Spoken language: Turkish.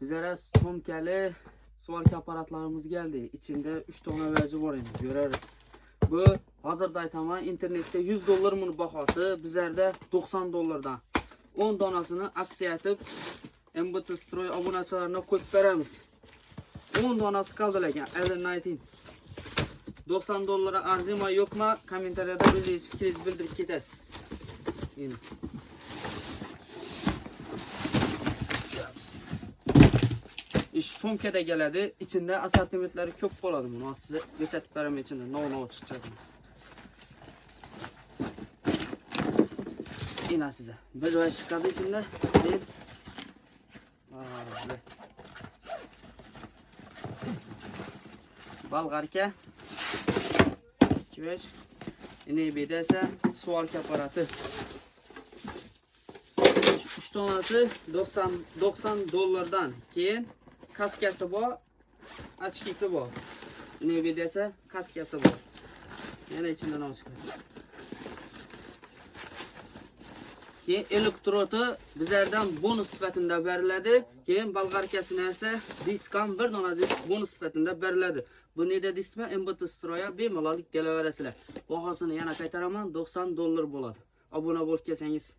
Bizlere somkeli sualki aparatlarımız geldi. İçinde 3 tane verici var endi. Göreriz. Bu hazırda aytaman internette 100 dolar bunun bahası. Bizlerde 90 dolardan. 10 donasını aksiya etip MBT Stroy obunachilarına koyup veremiz. 10 donası kaldı lekin. Elinden aytayım. 90 dolara arzima yok mu? Kommentariyada bizi fikringizni bildirib ketasiz. Yine. İş somkada geladi. İçinde asortimentleri çok boladı bunu. Size gösterip verem içinde. No çıkacak. Yine size. Bir ve çıkadı içinde. Değil. Balgarka. 2-5. Yine bir de ise sualki aparatı. 3 tanesi 90 dolardan. Keyin kaskası bu, açkisi bu. Yine bir de ise kaskası bu. Yana içinden o çıkıyor. Keyin elektrodu bizlerden bonus sifatında veriladi. Keyin balgarkasına ise diskam bir dona disk bonus sifatında veriladi. Bu neyde diskme MBT Stroy'a bemalollik delaverasizlar. Bahosini yana qaytaraman 90 dolar bo'ladi. Obuna bo'lib kelsangiz